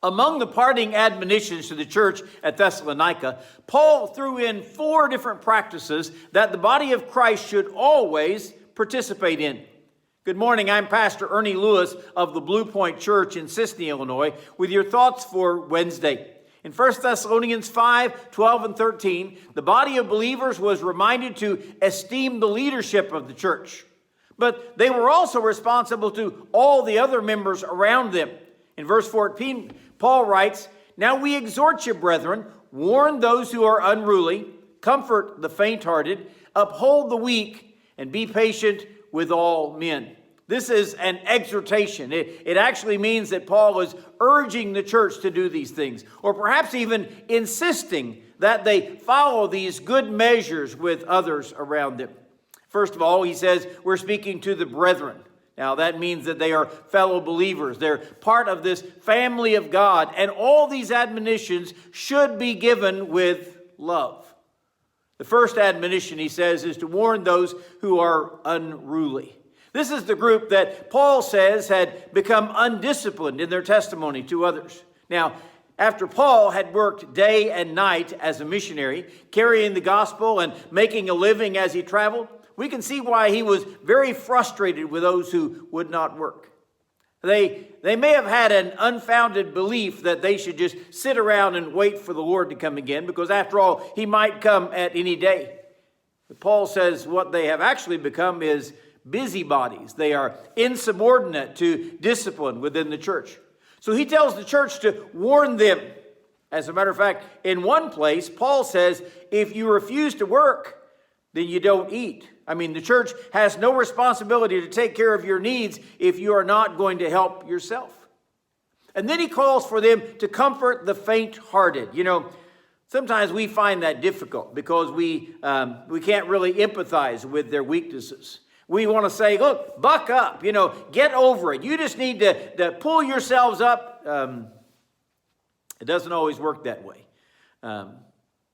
Among the parting admonitions to the church at Thessalonica, Paul threw in 4 different practices that the body of Christ should always participate in. Good morning, I'm Pastor Ernie Lewis of the Blue Point Church in Sisney, Illinois, with your thoughts for Wednesday. In 1 Thessalonians 5, 12 and 13, the body of believers was reminded to esteem the leadership of the church. But they were also responsible to all the other members around them. In verse 14, Paul writes, "Now we exhort you, brethren, warn those who are unruly, comfort the faint-hearted, uphold the weak, and be patient with all men." This is an exhortation. It actually means that Paul is urging the church to do these things, or perhaps even insisting that they follow these good measures with others around them. First of all, he says, we're speaking to the brethren. Now, that means that they are fellow believers. They're part of this family of God, and all these admonitions should be given with love. The first admonition, he says, is to warn those who are unruly. This is the group that Paul says had become undisciplined in their testimony to others. Now, after Paul had worked day and night as a missionary, carrying the gospel and making a living as he traveled, we can see why he was very frustrated with those who would not work. They may have had an unfounded belief that they should just sit around and wait for the Lord to come again, because after all, he might come at any day. But Paul says what they have actually become is busybodies. They are insubordinate to discipline within the church. So he tells the church to warn them. As a matter of fact, in one place, Paul says, if you refuse to work, then you don't eat. I mean, the church has no responsibility to take care of your needs if you are not going to help yourself. And then he calls for them to comfort the faint-hearted. You know, sometimes we find that difficult because we can't really empathize with their weaknesses. We want to say, look, buck up, get over it. You just need to pull yourselves up. It doesn't always work that way.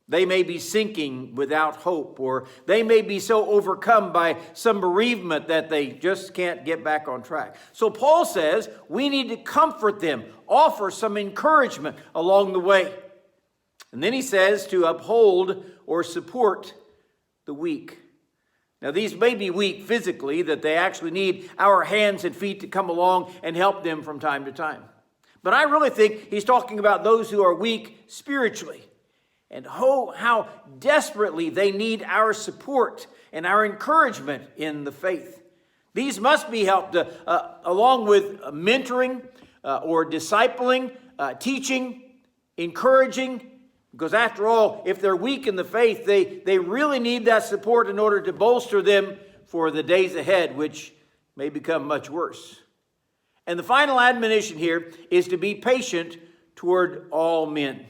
They may be sinking without hope, or they may be so overcome by some bereavement that they just can't get back on track. So Paul says we need to comfort them, offer some encouragement along the way. And then he says to uphold or support the weak. Now, these may be weak physically, that they actually need our hands and feet to come along and help them from time to time. But I really think he's talking about those who are weak spiritually. And how desperately they need our support and our encouragement in the faith. These must be helped along with mentoring or discipling, teaching, encouraging. Because after all, if they're weak in the faith, they really need that support in order to bolster them for the days ahead, which may become much worse. And the final admonition here is to be patient toward all men.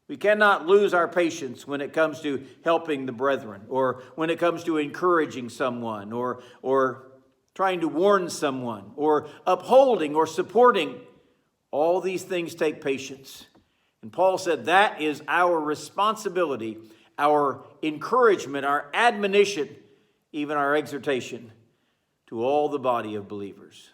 We cannot lose our patience when it comes to helping the brethren, or when it comes to encouraging someone, or trying to warn someone, or upholding or supporting. All these things take patience. And Paul said that is our responsibility, our encouragement, our admonition, even our exhortation to all the body of believers.